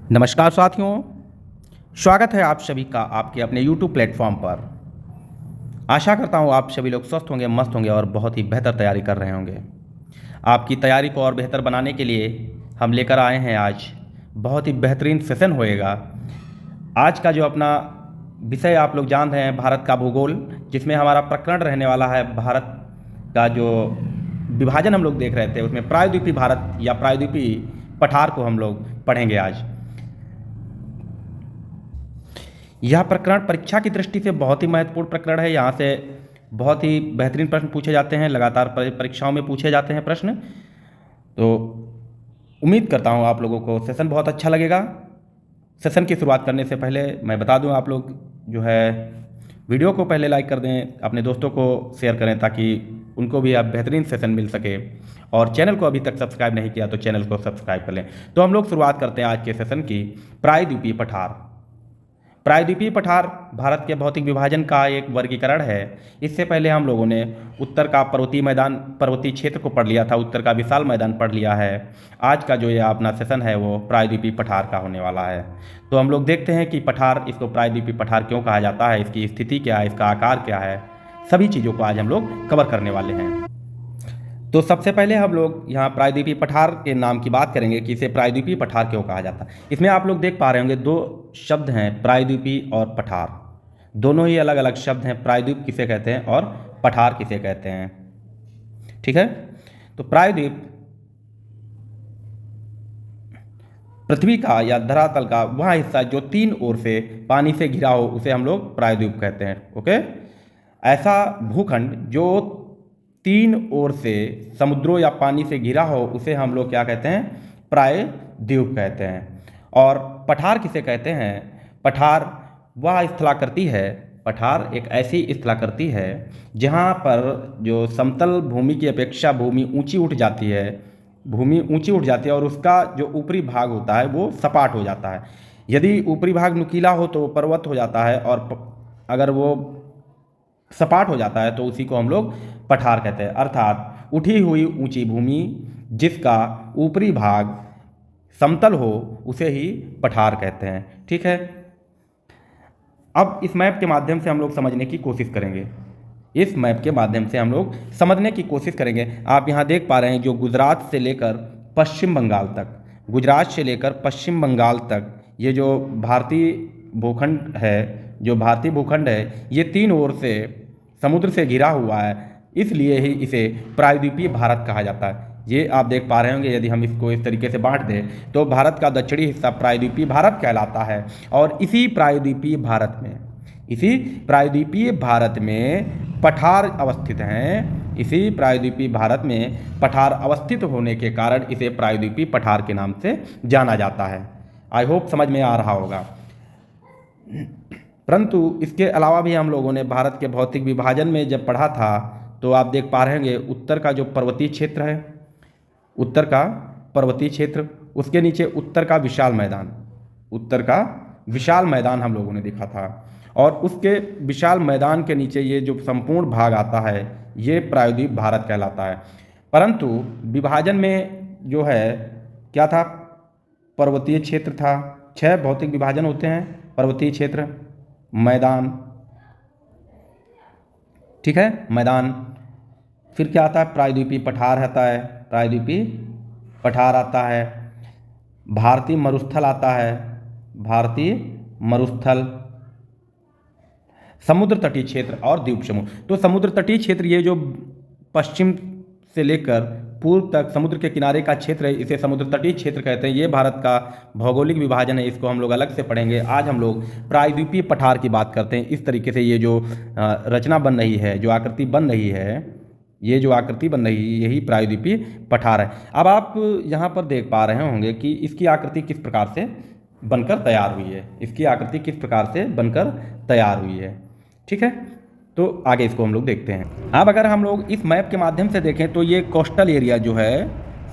नमस्कार साथियों, स्वागत है आप सभी का आपके अपने YouTube प्लेटफॉर्म पर। आशा करता हूँ आप सभी लोग स्वस्थ होंगे, मस्त होंगे और बहुत ही बेहतर तैयारी कर रहे होंगे। आपकी तैयारी को और बेहतर बनाने के लिए हम लेकर आए हैं आज बहुत ही बेहतरीन सेशन होएगा। आज का जो अपना विषय आप लोग जान रहे हैं, भारत का भूगोल, जिसमें हमारा प्रकरण रहने वाला है भारत का जो विभाजन हम लोग देख रहे थे, उसमें प्रायद्वीपीय भारत या प्रायद्वीपीय पठार को हम लोग पढ़ेंगे आज। यह प्रकरण परीक्षा की दृष्टि से बहुत ही महत्वपूर्ण प्रकरण है। यहाँ से बहुत ही बेहतरीन प्रश्न पूछे जाते हैं, लगातार परीक्षाओं में पूछे जाते हैं प्रश्न। तो उम्मीद करता हूँ आप लोगों को सेशन बहुत अच्छा लगेगा। सेशन की शुरुआत करने से पहले मैं बता दूँ, आप लोग जो है वीडियो को पहले लाइक कर दें, अपने दोस्तों को शेयर करें ताकि उनको भी आप बेहतरीन सेशन मिल सके। और चैनल को अभी तक सब्सक्राइब नहीं किया तो चैनल को सब्सक्राइब कर लें। तो हम लोग शुरुआत करते हैं आज के सेशन की। प्रायद्वीपीय पठार। प्रायद्वीपीय पठार भारत के भौतिक विभाजन का एक वर्गीकरण है। इससे पहले हम लोगों ने उत्तर का पर्वतीय क्षेत्र को पढ़ लिया था, उत्तर का विशाल मैदान पढ़ लिया है। आज का जो ये अपना सेशन है वो प्रायद्वीपीय पठार का होने वाला है। तो हम लोग देखते हैं कि पठार, इसको प्रायद्वीपीय पठार क्यों कहा जाता है, इसकी स्थिति क्या है, इसका आकार क्या है, सभी चीज़ों को आज हम लोग कवर करने वाले हैं। तो सबसे पहले हम लोग यहाँ प्रायद्वीपीय पठार के नाम की बात करेंगे कि इसे प्रायद्वीपीय पठार क्यों कहा जाता है। इसमें आप लोग देख पा रहे होंगे दो शब्द हैं, प्रायद्वीपीय और पठार। दोनों ही अलग अलग शब्द हैं, प्रायद्वीप किसे कहते हैं और पठार किसे कहते हैं। ठीक है, तो प्रायद्वीप पृथ्वी का या धरातल का वह हिस्सा जो तीन ओर से पानी से घिरा हो उसे हम लोग प्रायद्वीप कहते हैं। ओके, ऐसा भूखंड जो तीन ओर से समुद्रों या पानी से घिरा हो उसे हम लोग क्या कहते हैं, प्रायद्वीप कहते हैं। और पठार किसे कहते हैं, पठार वह स्थलाकृति है, पठार एक ऐसी स्थलाकृति है जहाँ पर जो समतल भूमि की अपेक्षा भूमि ऊंची उठ जाती है, भूमि ऊंची उठ जाती है और उसका जो ऊपरी भाग होता है वो सपाट हो जाता है। यदि ऊपरी भाग नुकीला हो तो पर्वत हो जाता है, और अगर वो सपाट हो जाता है तो उसी को हम लोग पठार कहते हैं। अर्थात उठी हुई ऊंची भूमि जिसका ऊपरी भाग समतल हो उसे ही पठार कहते हैं। ठीक है, अब इस मैप के माध्यम से हम लोग समझने की कोशिश करेंगे। इस मैप के माध्यम से हम लोग समझने की कोशिश करेंगे। आप यहाँ देख पा रहे हैं जो गुजरात से लेकर पश्चिम बंगाल तक, गुजरात से लेकर पश्चिम बंगाल तक ये जो भारतीय भूखंड है, जो भारतीय भूखंड है, ये तीन ओर से समुद्र से घिरा हुआ है, इसलिए ही इसे प्रायद्वीपीय भारत कहा जाता है। ये आप देख पा रहे होंगे, यदि हम इसको इस तरीके से बांट दें तो भारत का दक्षिणी हिस्सा प्रायद्वीपीय भारत कहलाता है। और इसी प्रायद्वीपीय भारत में पठार अवस्थित हैं। इसी प्रायद्वीपीय भारत में पठार अवस्थित होने के कारण इसे प्रायद्वीपीय पठार के नाम से जाना जाता है। आई होप समझ में आ रहा होगा। परंतु इसके अलावा भी हम लोगों ने भारत के भौतिक विभाजन में जब पढ़ा था तो आप देख पा रहे होंगे उत्तर का जो पर्वतीय क्षेत्र है, उत्तर का पर्वतीय क्षेत्र, उसके नीचे उत्तर का विशाल मैदान, उत्तर का विशाल मैदान हम लोगों ने देखा था। और उसके विशाल मैदान के नीचे ये जो संपूर्ण भाग आता है ये प्रायद्वीप भारत कहलाता है। परंतु विभाजन में जो है क्या था, पर्वतीय क्षेत्र था। 6 भौतिक विभाजन होते हैं, पर्वतीय क्षेत्र, मैदान, ठीक है, मैदान, फिर क्या आता है, प्रायद्वीपीय पठार आता है, प्रायद्वीपीय पठार आता है, भारतीय मरुस्थल आता है, भारतीय मरुस्थल, समुद्र तटीय क्षेत्र और द्वीप समूह। तो समुद्र तटीय क्षेत्र ये जो पश्चिम से लेकर पूर्व तक समुद्र के किनारे का क्षेत्र है इसे समुद्र तटीय क्षेत्र कहते हैं। ये भारत का भौगोलिक विभाजन है, इसको हम लोग अलग से पढ़ेंगे। आज हम लोग प्रायद्वीपीय पठार की बात करते हैं। इस तरीके से ये जो रचना बन रही है, जो आकृति बन रही है, ये जो आकृति बन रही है यही प्रायद्वीपीय पठार है। अब आप यहाँ पर देख पा रहे होंगे कि इसकी आकृति किस प्रकार से बनकर तैयार हुई है, इसकी आकृति किस प्रकार से बनकर तैयार हुई है। ठीक है, तो आगे इसको हम लोग देखते हैं। अब अगर हम लोग इस मैप के माध्यम से देखें तो ये कोस्टल एरिया जो है,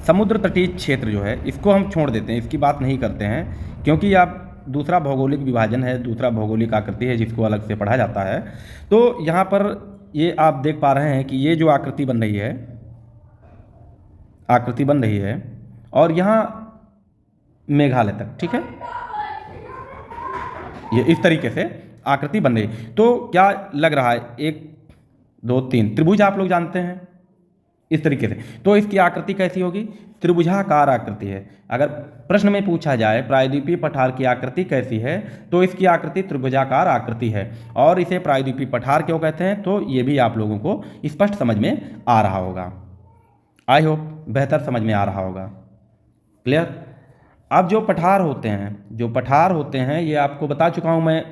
समुद्र तटीय क्षेत्र जो है, इसको हम छोड़ देते हैं, इसकी बात नहीं करते हैं क्योंकि आप दूसरा भौगोलिक विभाजन है, दूसरा भौगोलिक आकृति है जिसको अलग से पढ़ा जाता है। तो यहाँ पर ये आप देख पा रहे हैं कि ये जो आकृति बन रही है, आकृति बन रही है और यहाँ मेघालय तक, ठीक है, ये इस तरीके से आकृति बन रही। तो क्या लग रहा है, 1 2 3 त्रिभुज आप लोग जानते हैं इस तरीके से। तो इसकी आकृति कैसी होगी, त्रिभुजाकार आकृति है। अगर प्रश्न में पूछा जाए प्रायद्वीपीय पठार की आकृति कैसी है, तो इसकी आकृति त्रिभुजाकार आकृति है। और इसे प्रायद्वीपीय पठार क्यों कहते हैं, तो ये भी आप लोगों को स्पष्ट समझ में आ रहा होगा। आई होप बेहतर समझ में आ रहा होगा। क्लियर। अब जो पठार होते हैं ये आपको बता चुका हूँ मैं,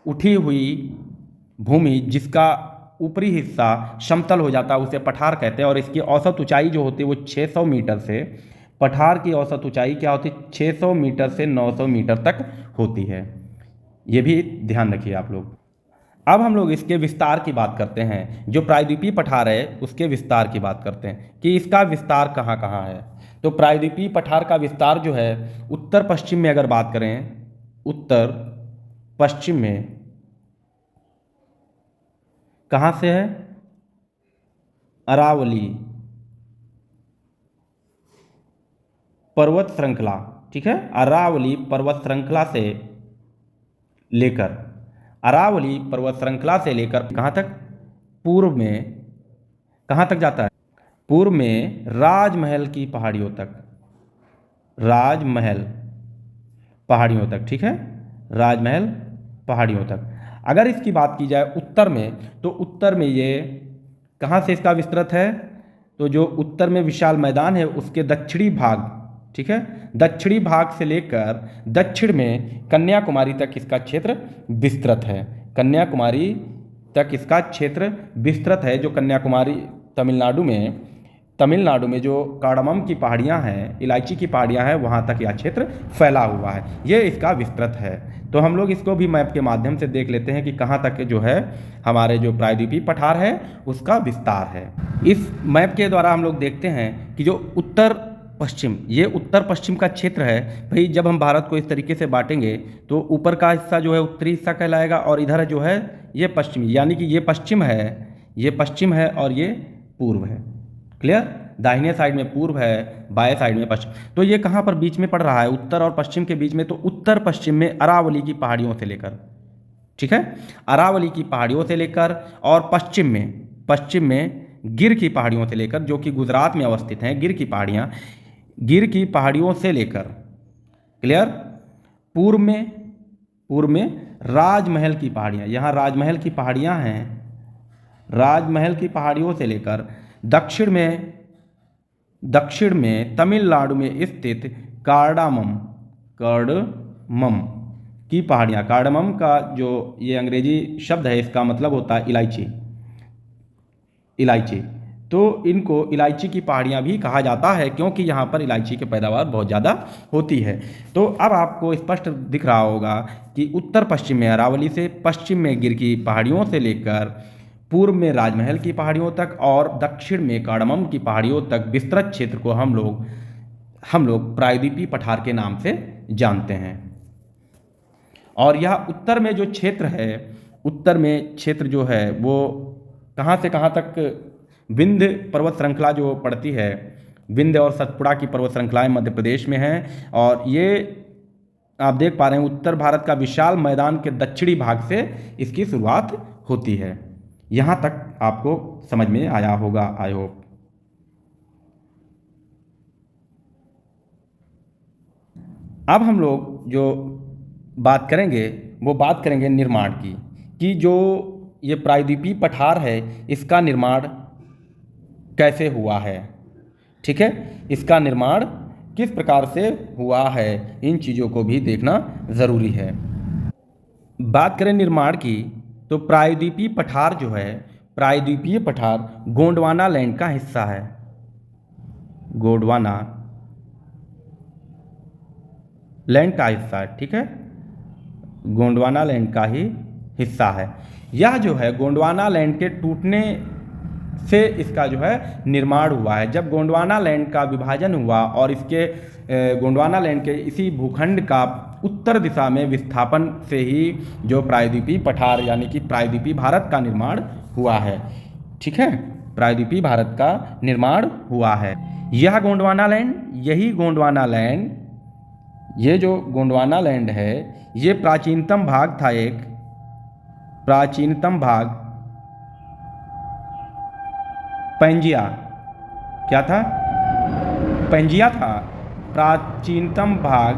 उठी हुई भूमि जिसका ऊपरी हिस्सा समतल हो जाता है उसे पठार कहते हैं। और इसकी औसत ऊंचाई जो होती है वो 600 मीटर से, पठार की औसत ऊंचाई क्या होती है, 600 मीटर से 900 मीटर तक होती है। ये भी ध्यान रखिए आप लोग। अब हम लोग इसके विस्तार की बात करते हैं। जो प्रायद्वीपीय पठार है उसके विस्तार की बात करते हैं कि इसका विस्तार कहाँ कहाँ है। तो प्रायद्वीपीय पठार का विस्तार जो है उत्तर पश्चिम में अगर बात करें, उत्तर पश्चिम में कहाँ से है, अरावली पर्वत श्रृंखला, ठीक है, अरावली पर्वत श्रृंखला से लेकर, अरावली पर्वत श्रृंखला से लेकर कहाँ तक, पूर्व में कहाँ तक जाता है, पूर्व में राजमहल की पहाड़ियों तक, राजमहल पहाड़ियों तक, ठीक है, राजमहल पहाड़ियों तक। अगर इसकी बात की जाए उत्तर में, तो उत्तर में ये कहाँ से इसका विस्तृत है, तो जो उत्तर में विशाल मैदान है उसके दक्षिणी भाग, ठीक है, दक्षिणी भाग से लेकर दक्षिण में कन्याकुमारी तक इसका क्षेत्र विस्तृत है। कन्याकुमारी तक इसका क्षेत्र विस्तृत है। जो कन्याकुमारी तमिलनाडु में जो कार्डमम की पहाड़ियाँ हैं, इलायची की पहाड़ियाँ हैं, वहाँ तक यह क्षेत्र फैला हुआ है। ये इसका विस्तृत है। तो हम लोग इसको भी मैप के माध्यम से देख लेते हैं कि कहाँ तक जो है हमारे जो प्रायद्वीपीय पठार है उसका विस्तार है। इस मैप के द्वारा हम लोग देखते हैं कि जो उत्तर पश्चिम, ये उत्तर पश्चिम का क्षेत्र है। भाई जब हम भारत को इस तरीके से बांटेंगे तो ऊपर का हिस्सा जो है उत्तरी हिस्सा कहलाएगा और इधर जो है ये पश्चिमी, यानी कि ये पश्चिम है और ये पूर्व है। क्लियर। दाहिने साइड में पूर्व है, बाएं साइड में पश्चिम। तो ये कहाँ पर बीच में पड़ रहा है, उत्तर और पश्चिम के बीच में। तो उत्तर पश्चिम में अरावली की पहाड़ियों से लेकर, ठीक है, अरावली की पहाड़ियों से लेकर, और पश्चिम में गिर की पहाड़ियों से लेकर, जो कि गुजरात में अवस्थित हैं, गिर की पहाड़ियों से लेकर, क्लियर, पूर्व में राजमहल की पहाड़ियाँ, यहाँ राजमहल की पहाड़ियाँ हैं, राजमहल की पहाड़ियों से लेकर दक्षिण में तमिलनाडु में स्थित कार्डामम की पहाड़ियाँ। कार्डामम का जो ये अंग्रेजी शब्द है इसका मतलब होता है इलायची। तो इनको इलायची की पहाड़ियाँ भी कहा जाता है क्योंकि यहाँ पर इलायची की पैदावार बहुत ज़्यादा होती है। तो अब आपको स्पष्ट दिख रहा होगा कि उत्तर पश्चिम में अरावली से, पश्चिम में गिर की पहाड़ियों से लेकर, पूर्व में राजमहल की पहाड़ियों तक और दक्षिण में कार्डमम की पहाड़ियों तक विस्तृत क्षेत्र को हम लोग प्रायद्वीपीय पठार के नाम से जानते हैं। और यह उत्तर में जो क्षेत्र है, उत्तर में क्षेत्र जो है वो कहाँ से कहाँ तक, विंध्य पर्वत श्रृंखला जो पड़ती है, विंध्य और सतपुड़ा की पर्वत श्रृंखलाएं मध्य प्रदेश में हैं। और ये आप देख पा रहे हैं उत्तर भारत का विशाल मैदान के दक्षिणी भाग से इसकी शुरुआत होती है। यहाँ तक आपको समझ में आया होगा, आई होप। अब हम लोग जो बात करेंगे वो बात करेंगे निर्माण की, कि जो ये प्रायद्वीपीय पठार है इसका निर्माण कैसे हुआ है, ठीक है, इसका निर्माण किस प्रकार से हुआ है, इन चीज़ों को भी देखना ज़रूरी है। बात करें निर्माण की तो प्रायद्वीपीय पठार जो है, प्रायद्वीपीय पठार गोंडवाना लैंड का हिस्सा है, गोंडवाना लैंड का हिस्सा है, ठीक है, गोंडवाना लैंड का ही हिस्सा है। यह जो है गोंडवाना लैंड के टूटने से इसका जो है निर्माण हुआ है। जब गोंडवाना लैंड का विभाजन हुआ और इसके गोंडवाना लैंड के इसी भूखंड का उत्तर दिशा में विस्थापन से ही जो प्रायद्वीपीय पठार यानी कि प्रायद्वीपीय भारत का निर्माण हुआ है, ठीक है, प्रायद्वीपीय भारत का निर्माण हुआ है। यही गोंडवाना लैंड ये जो गोंडवाना लैंड है ये प्राचीनतम भाग था, एक प्राचीनतम भाग पैंजिया, क्या था? पैंजिया था। प्राचीनतम भाग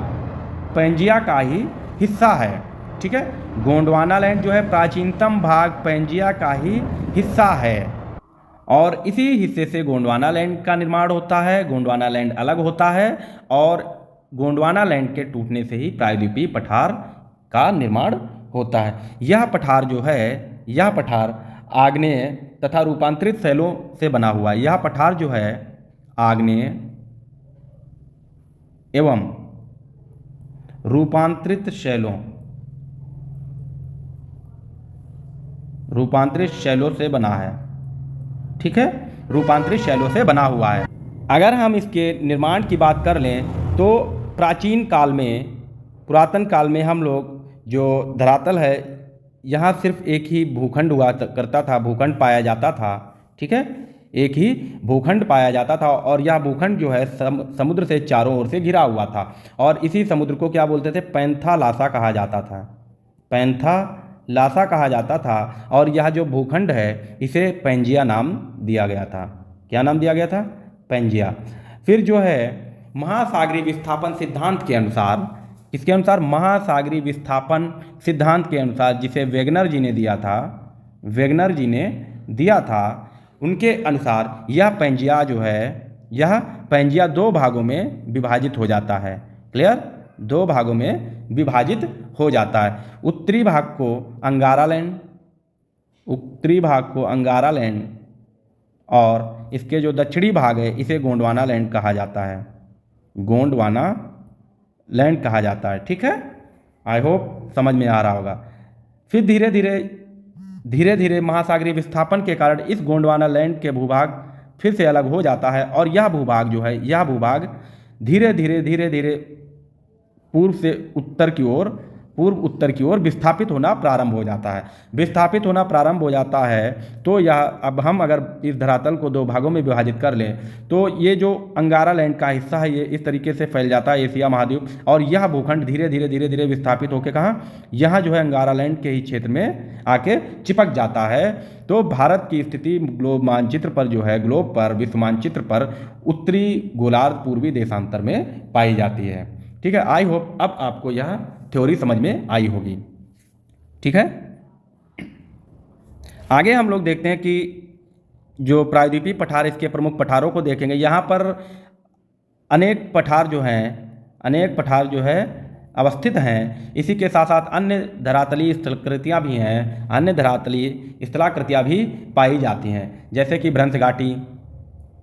पैंजिया का ही हिस्सा है। ठीक है, गोंडवाना लैंड जो है प्राचीनतम भाग पैंजिया का ही हिस्सा है और इसी हिस्से से गोंडवाना लैंड का निर्माण होता है। गोंडवाना लैंड अलग होता है और गोंडवाना लैंड के टूटने से ही प्रायद्वीपीय पठार का निर्माण होता है। यह पठार जो है, यह पठार आग्नेय तथा रूपांतरित शैलों से बना हुआ है। यह पठार जो है आग्नेय एवं रूपांतरित शैलों से बना है। ठीक है, रूपांतरित शैलों से बना हुआ है। अगर हम इसके निर्माण की बात कर लें तो प्राचीन काल में, पुरातन काल में हम लोग जो धरातल है यहाँ सिर्फ एक ही भूखंड हुआ करता था, भूखंड पाया जाता था। ठीक है, एक ही भूखंड पाया जाता था और यह भूखंड जो है समुद्र से चारों ओर से घिरा हुआ था और इसी समुद्र को क्या बोलते थे? पैंथालासा कहा जाता था। पैंथालासा कहा जाता था और यह जो भूखंड है इसे पैंजिया नाम दिया गया था। क्या नाम दिया गया था? पैंजिया। फिर जो है महासागरीय विस्थापन सिद्धांत के अनुसार, इसके अनुसार महासागरीय विस्थापन सिद्धांत के अनुसार जिसे वेगनर जी ने दिया था, वेगनर जी ने दिया था, उनके अनुसार यह पैंजिया जो है, यह पैंजिया दो भागों में विभाजित हो जाता है। क्लियर? दो भागों में विभाजित हो जाता है। उत्तरी भाग को अंगारा लैंड, उत्तरी भाग को अंगारा लैंड और इसके जो दक्षिणी भाग है इसे गोंडवाना लैंड कहा जाता है। गोंडवाना लैंड कहा जाता है। ठीक है, आई होप समझ में आ रहा होगा। फिर धीरे धीरे महासागरीय विस्थापन के कारण इस गोंडवाना लैंड के भूभाग फिर से अलग हो जाता है और यह भूभाग जो है, यह भूभाग धीरे धीरे पूर्व उत्तर की ओर विस्थापित होना प्रारंभ हो जाता है। विस्थापित होना प्रारंभ हो जाता है तो यह, अब हम अगर इस धरातल को दो भागों में विभाजित कर लें तो ये जो अंगारा लैंड का हिस्सा है ये इस तरीके से फैल जाता है एशिया महाद्वीप और यह भूखंड धीरे धीरे विस्थापित होकर कहाँ, यहाँ जो है अंगारा लैंड के ही क्षेत्र में आके चिपक जाता है। तो भारत की स्थिति ग्लोब मानचित्र पर जो है, ग्लोब पर, विश्व मानचित्र पर उत्तरी गोलार्ध पूर्वी देशांतर में पाई जाती है। ठीक है, आई होप अब आपको यह थ्योरी समझ में आई होगी। ठीक है, आगे हम लोग देखते हैं कि जो प्रायद्वीपीय पठार, इसके प्रमुख पठारों को देखेंगे। यहाँ पर अनेक पठार जो है अवस्थित हैं। इसी के साथ साथ अन्य धरातलीय स्थलाकृतियाँ भी हैं, अन्य धरातलीय स्थलाकृतियाँ भी पाई जाती हैं, जैसे कि भ्रंश घाटी।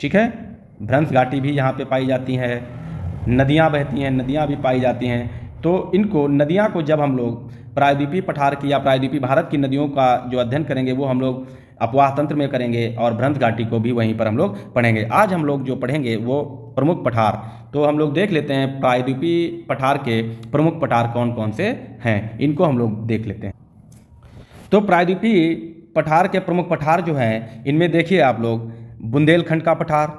ठीक है, भ्रंश घाटी भी यहाँ पे पाई जाती है। नदियाँ बहती हैं, नदियाँ भी पाई जाती हैं। तो इनको, नदियाँ को जब हम लोग प्रायद्वीपीय पठार की या प्रायद्वीपीय भारत की नदियों का जो अध्ययन करेंगे वो हम लोग अपवाह तंत्र में करेंगे और भ्रंश घाटी को भी वहीं पर हम लोग पढ़ेंगे। आज हम लोग जो पढ़ेंगे वो प्रमुख पठार, तो हम लोग देख लेते हैं प्रायद्वीपीय पठार के प्रमुख पठार कौन कौन से हैं, इनको हम लोग देख लेते हैं। तो प्रायद्वीपीय पठार के प्रमुख पठार जो हैं इनमें देखिए आप लोग, बुंदेलखंड का पठार,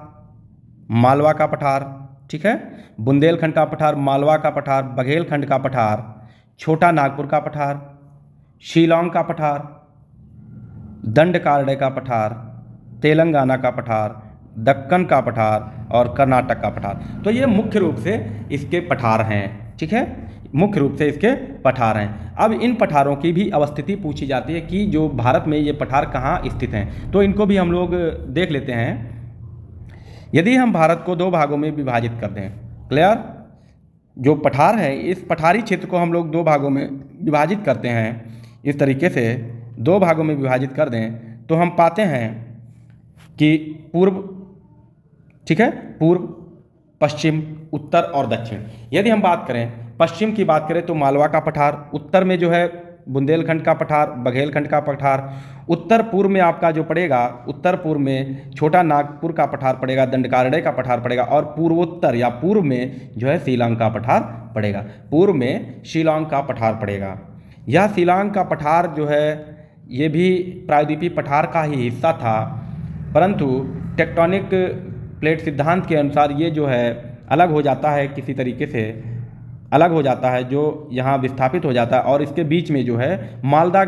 मालवा का पठार। ठीक है, बुंदेलखंड का पठार, मालवा का पठार, बघेलखंड का पठार, छोटा नागपुर का पठार, शिलांग का पठार, दंडकारण्य का पठार, तेलंगाना का पठार, दक्कन का पठार और कर्नाटक का पठार। तो ये मुख्य रूप से इसके पठार हैं। ठीक है, मुख्य रूप से इसके पठार हैं। अब इन पठारों की भी अवस्थिति पूछी जाती है कि जो भारत में ये पठार कहाँ स्थित हैं, तो इनको भी हम लोग देख लेते हैं। यदि हम भारत को दो भागों में विभाजित कर दें, क्लियर, जो पठार है इस पठारी क्षेत्र को हम लोग दो भागों में विभाजित करते हैं, इस तरीके से दो भागों में विभाजित कर दें तो हम पाते हैं कि पूर्व, ठीक है, पूर्व, पश्चिम, उत्तर और दक्षिण। यदि हम बात करें पश्चिम की बात करें तो मालवा का पठार, उत्तर में जो है बुंदेलखंड का पठार, बघेलखंड का पठार, उत्तर पूर्व में आपका जो पड़ेगा, उत्तर पूर्व में छोटा नागपुर का पठार पड़ेगा, दंडकारण्य का पठार पड़ेगा और पूर्वोत्तर या पूर्व में जो है शिलांग का पठार पड़ेगा, पूर्व में शिलांग का पठार पड़ेगा। यह शिलांग का पठार जो है ये भी प्रायद्वीपीय पठार का ही हिस्सा था, परंतु टेक्टोनिक प्लेट सिद्धांत के अनुसार ये जो है अलग हो जाता है किसी तरीके से, अलग हो जाता है, जो यहाँ विस्थापित हो जाता है, और इसके बीच में जो है मालदा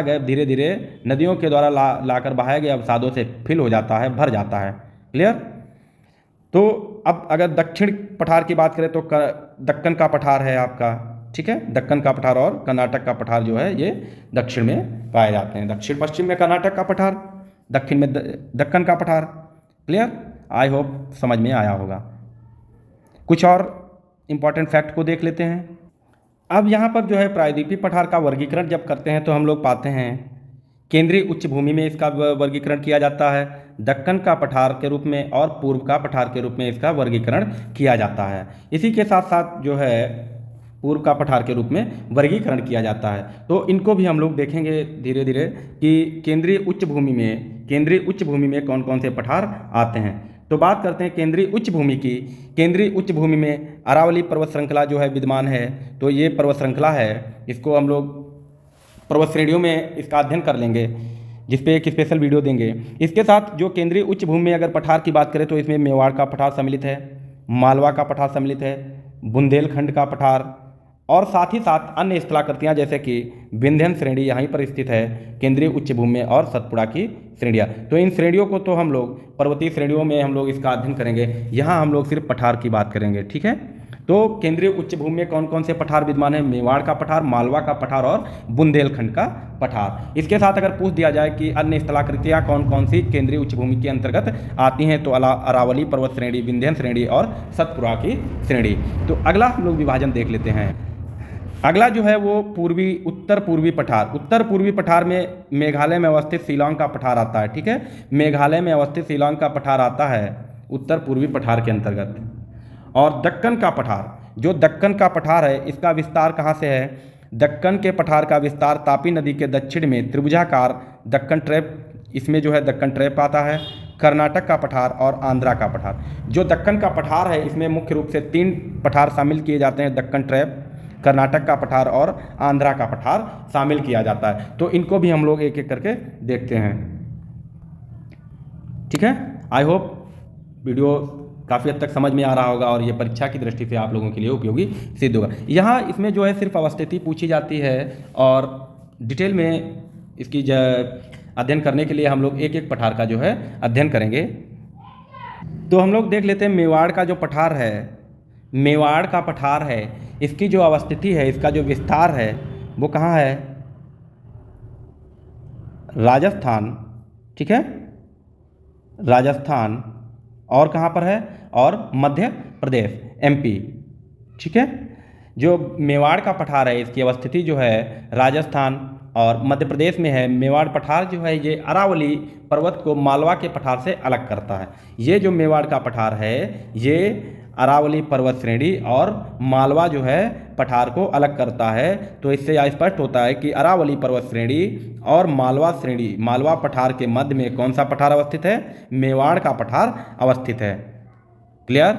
गैप धीरे धीरे नदियों के द्वारा लाकर बहाए गए अवसादों से फिल हो जाता है, भर जाता है। क्लियर। तो अब अगर दक्षिण पठार की बात करें तो दक्कन का पठार है आपका, ठीक है। दक्कन का पठार और कर्नाटक का पठार जो है ये दक्षिण में पाए जाते हैं। दक्षिण पश्चिम में कर्नाटक का पठार, दक्षिण में दक्कन का पठार। क्लियर। आई होप समझ में आया होगा। कुछ और इम्पॉर्टेंट फैक्ट को देख लेते हैं। अब यहाँ पर जो है प्रायद्वीपीय पठार का वर्गीकरण जब करते हैं तो हम लोग पाते हैं केंद्रीय उच्च भूमि में इसका वर्गीकरण किया जाता है, दक्कन का पठार के रूप में और पूर्व का पठार के रूप में इसका वर्गीकरण किया जाता है। इसी के साथ साथ जो है पूर्व का पठार के रूप में वर्गीकरण किया जाता है। तो इनको भी हम लोग देखेंगे धीरे धीरे कि केंद्रीय उच्च भूमि में कौन कौन से पठार आते हैं। तो बात करते हैं केंद्रीय उच्च भूमि की। केंद्रीय उच्च भूमि में अरावली पर्वत श्रृंखला जो है विद्यमान है। तो ये पर्वत श्रृंखला है, इसको हम लोग पर्वत श्रेणियों में इसका अध्ययन कर लेंगे, जिस पे एक स्पेशल वीडियो देंगे। इसके साथ जो केंद्रीय उच्च भूमि में अगर पठार की बात करें तो इसमें मेवाड़ का पठार सम्मिलित है, मालवा का पठार सम्मिलित है, बुंदेलखंड का पठार, और साथ ही साथ अन्य स्थलाकृतियाँ जैसे कि विंध्यन श्रेणी यहीं पर स्थित है केंद्रीय उच्च भूमि में, और सतपुड़ा की श्रेणियाँ। तो इन श्रेणियों को तो हम लोग पर्वतीय श्रेणियों में हम लोग इसका अध्ययन करेंगे, यहाँ हम लोग सिर्फ पठार की बात करेंगे, ठीक है। तो केंद्रीय उच्च भूमि में कौन कौन से पठार विद्यमान है? मेवाड़ का पठार, मालवा का पठार और बुंदेलखंड का पठार। इसके साथ अगर पूछ दिया जाए कि अन्य स्थलाकृतियाँ कौन कौन सी केंद्रीय उच्च भूमि के अंतर्गत आती हैं, तो अरावली पर्वत श्रेणी, विंध्यन श्रेणी और सतपुड़ा की श्रेणी। तो अगला हम लोग विभाजन देख लेते हैं। अगला जो है वो उत्तर पूर्वी पठार। उत्तर पूर्वी पठार में मेघालय में अवस्थित शिलांग का पठार आता है, ठीक है। मेघालय में अवस्थित शिलांग का पठार आता है उत्तर पूर्वी पठार के अंतर्गत। और दक्कन का पठार, जो दक्कन का पठार है इसका विस्तार कहाँ से है? दक्कन के पठार का विस्तार तापी नदी के दक्षिण में त्रिभुजाकार दक्कन ट्रैप, इसमें जो है दक्कन ट्रैप आता है, कर्नाटक का पठार और आंध्रा का पठार। जो दक्कन का पठार है इसमें मुख्य रूप से 3 पठार शामिल किए जाते हैं, दक्कन ट्रैप, कर्नाटक का पठार और आंध्रा का पठार शामिल किया जाता है। तो इनको भी हम लोग एक एक करके देखते हैं, ठीक है। आई होप वीडियो काफ़ी हद तक समझ में आ रहा होगा और ये परीक्षा की दृष्टि से आप लोगों के लिए उपयोगी सिद्ध होगा। यहाँ इसमें जो है सिर्फ अवस्थिति पूछी जाती है और डिटेल में इसकी अध्ययन करने के लिए हम लोग एक एक पठार का जो है अध्ययन करेंगे। तो हम लोग देख लेते हैं मेवाड़ का जो पठार है, मेवाड़ का पठार है, इसकी जो अवस्थिति है, इसका जो विस्तार है वो कहाँ है? राजस्थान, ठीक है, राजस्थान। और कहाँ पर है? और मध्य प्रदेश, MP, ठीक है। जो मेवाड़ का पठार है इसकी अवस्थिति जो है राजस्थान और मध्य प्रदेश में है। मेवाड़ पठार जो है ये अरावली पर्वत को मालवा के पठार से अलग करता है। ये जो मेवाड़ का पठार है ये अरावली पर्वत श्रेणी और मालवा जो है पठार को अलग करता है। तो इससे यह स्पष्ट होता है कि अरावली पर्वत श्रेणी और मालवा श्रेणी, मालवा पठार के मध्य में कौन सा पठार अवस्थित है? मेवाड़ का पठार अवस्थित है। क्लियर?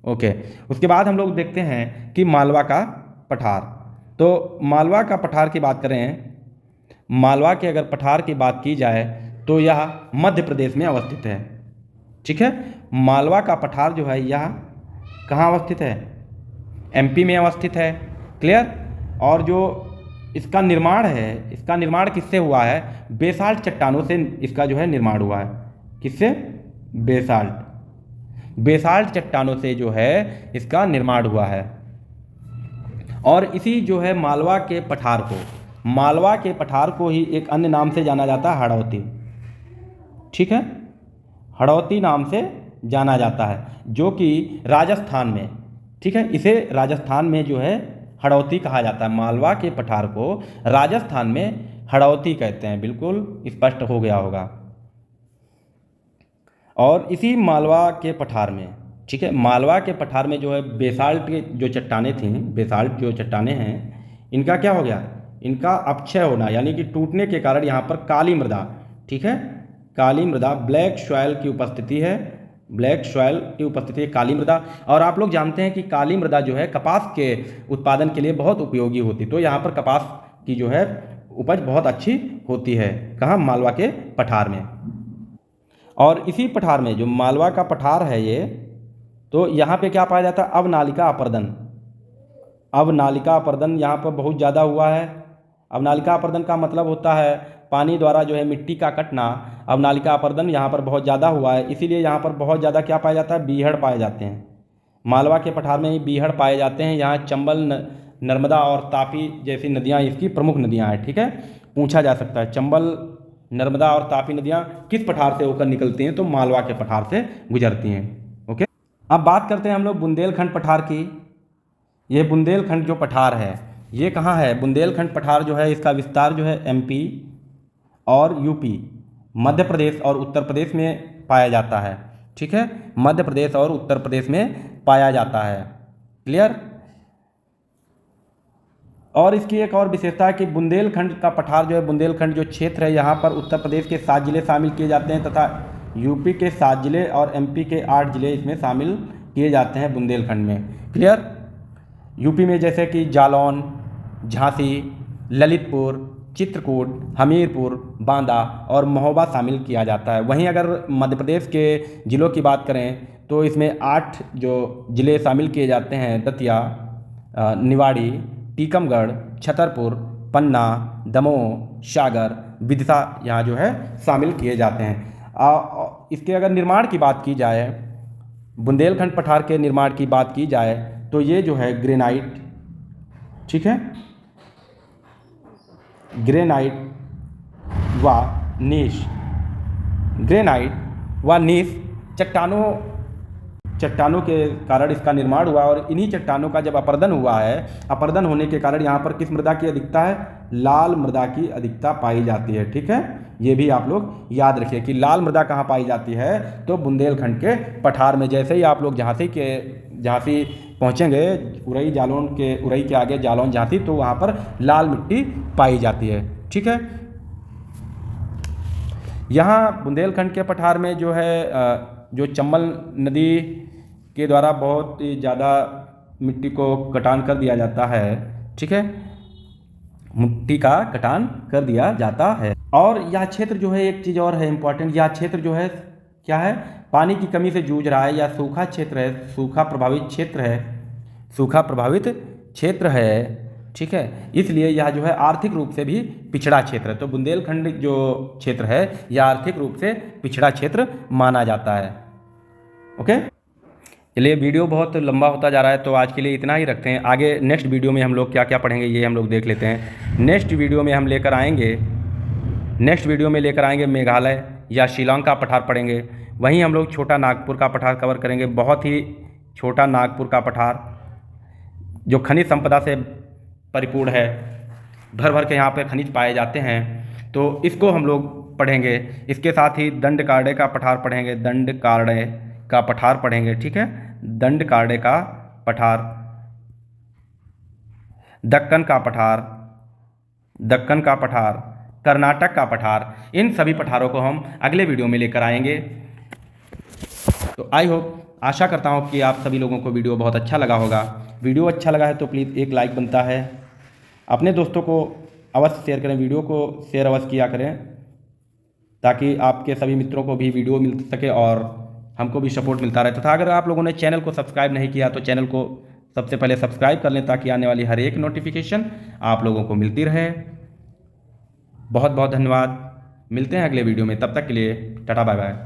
ओके। उसके बाद हम लोग देखते हैं कि मालवा का पठार। तो मालवा का पठार की बात करें, मालवा के अगर पठार की बात की जाए तो यह मध्य प्रदेश में अवस्थित है, ठीक है। मालवा का पठार जो है यह कहाँ अवस्थित है? MP में अवस्थित है। क्लियर? और जो इसका निर्माण है, इसका निर्माण किससे हुआ है? बेसाल्ट चट्टानों से इसका जो है निर्माण हुआ है। किससे? बेसाल्ट चट्टानों से जो है इसका निर्माण हुआ है। और इसी जो है मालवा के पठार को ही एक अन्य नाम से जाना जाता है, हड़ौती, ठीक है। हड़ौती नाम से जाना जाता है, जो कि राजस्थान में, ठीक है, इसे राजस्थान में जो है हड़ौती कहा जाता है। मालवा के पठार को राजस्थान में हड़ौती कहते हैं। बिल्कुल स्पष्ट हो गया होगा। और इसी मालवा के पठार में, ठीक है, मालवा के पठार में जो है बेसाल्ट की जो चट्टानें थीं, बेसाल्ट जो चट्टानें हैं, इनका क्या हो गया? इनका अपक्षय होना, यानी कि टूटने के कारण यहाँ पर काली मृदा, ठीक है, काली मृदा, ब्लैक सॉइल की उपस्थिति है, ब्लैक सॉइल की उपस्थिति है, काली मृदा। और आप लोग जानते हैं कि काली मृदा जो है कपास के उत्पादन के लिए बहुत उपयोगी होती, तो यहाँ पर कपास की जो है उपज बहुत अच्छी होती है। कहाँ? मालवा के पठार में। और इसी पठार में जो मालवा का पठार है ये, तो यहाँ पे क्या पाया जाता है? अवनालिका अपर्दन, अवनालिका अपर्दन यहाँ पर बहुत ज़्यादा हुआ है। अवनालिका अपर्दन का मतलब होता है पानी द्वारा जो है मिट्टी का कटना। अवनालिका अपर्दन यहाँ पर बहुत ज़्यादा हुआ है, इसीलिए यहाँ पर बहुत ज़्यादा क्या पाया जाता है, बीहड़ पाए जाते हैं। मालवा के पठार में ही बीहड़ पाए जाते हैं। यहाँ चंबल, नर्मदा और तापी जैसी नदियाँ इसकी प्रमुख नदियाँ हैं। ठीक है, पूछा जा सकता है चंबल, नर्मदा और तापी नदियाँ किस पठार से होकर निकलती हैं, तो मालवा के पठार से गुजरती हैं। ओके, अब बात करते हैं हम लोग बुंदेलखंड पठार की। ये बुंदेलखंड जो पठार है ये कहाँ है? बुंदेलखंड पठार जो है इसका विस्तार जो है एमपी और यूपी, मध्य प्रदेश और उत्तर प्रदेश में पाया जाता है। ठीक है, मध्य प्रदेश और उत्तर प्रदेश में पाया जाता है। क्लियर? और इसकी एक और विशेषता है कि बुंदेलखंड का पठार जो है, बुंदेलखंड जो क्षेत्र है यहाँ पर उत्तर प्रदेश के 7 जिले शामिल किए जाते हैं तथा यूपी के 7 जिले और एमपी के 8 जिले इसमें शामिल किए जाते हैं बुंदेलखंड में। क्लियर? यूपी में जैसे कि जालौन, झांसी, ललितपुर, चित्रकूट, हमीरपुर, बांदा और महोबा शामिल किया जाता है। वहीं अगर मध्य प्रदेश के ज़िलों की बात करें तो इसमें 8 जो ज़िले शामिल किए जाते हैं, दतिया, निवाड़ी, टीकमगढ़, छतरपुर, पन्ना, दमोह, सागर, विदिशा यहाँ जो है शामिल किए जाते हैं। इसके अगर निर्माण की बात की जाए, बुंदेलखंड पठार के निर्माण की बात की जाए तो ये जो है ग्रेनाइट, ठीक है, ग्रेनाइट व नीश, ग्रेनाइट व नीश चट्टानों के कारण इसका निर्माण हुआ। और इन्हीं चट्टानों का जब अपर्दन हुआ है, अपर्दन होने के कारण यहाँ पर किस मृदा की अधिकता है? लाल मृदा की अधिकता पाई जाती है। ठीक है, ये भी आप लोग याद रखिए कि लाल मृदा कहाँ पाई जाती है, तो बुंदेलखंड के पठार में। जैसे ही आप लोग झांसी पहुँचेंगे, उरई के आगे जालौन, झांसी, तो वहाँ पर लाल मिट्टी पाई जाती है। ठीक है, यहाँ बुंदेलखंड के पठार में जो है जो चंबल नदी के द्वारा बहुत ज़्यादा मिट्टी को कटान कर दिया जाता है। ठीक है, मिट्टी का कटान कर दिया जाता है। और यह क्षेत्र जो है, एक चीज़ और है इम्पॉर्टेंट, यह क्षेत्र जो है क्या है? पानी की कमी से जूझ रहा है, या सूखा क्षेत्र है, सूखा प्रभावित क्षेत्र है। ठीक है, इसलिए यह जो है आर्थिक रूप से भी पिछड़ा क्षेत्र है। तो बुंदेलखंड जो क्षेत्र है यह आर्थिक रूप से पिछड़ा क्षेत्र माना जाता है। ओके, चलिए, वीडियो बहुत लंबा होता जा रहा है तो आज के लिए इतना ही रखते हैं। आगे नेक्स्ट वीडियो में हम लोग क्या क्या पढ़ेंगे ये हम लोग देख लेते हैं। नेक्स्ट वीडियो में लेकर आएंगे मेघालय या शिलांग का पठार पढ़ेंगे। वहीं हम लोग छोटा नागपुर का पठार कवर करेंगे। बहुत ही छोटा नागपुर का पठार जो खनिज संपदा से परिपूर्ण है, भर भर के यहाँ पे खनिज पाए जाते हैं, तो इसको हम लोग पढ़ेंगे। इसके साथ ही दंडकारण्य का पठार पढ़ेंगे, दंडकारण्य का पठार पढ़ेंगे। ठीक है, दंडकारण्य का पठार, दक्कन का पठार, कर्नाटक का पठार, इन सभी पठारों को हम अगले वीडियो में लेकर आएंगे। तो आई होप, आशा करता हूँ कि आप सभी लोगों को वीडियो बहुत अच्छा लगा होगा। वीडियो अच्छा लगा है तो प्लीज़ एक लाइक बनता है। अपने दोस्तों को अवश्य शेयर करें, वीडियो को शेयर अवश्य किया करें, ताकि आपके सभी मित्रों को भी वीडियो मिल सके और हमको भी सपोर्ट मिलता रहे। तथा अगर आप लोगों ने चैनल को सब्सक्राइब नहीं किया तो चैनल को सबसे पहले सब्सक्राइब कर लें, ताकि आने वाली हर एक नोटिफिकेशन आप लोगों को मिलती रहे। बहुत बहुत धन्यवाद। मिलते हैं अगले वीडियो में, तब तक के लिए टाटा बाय बाय।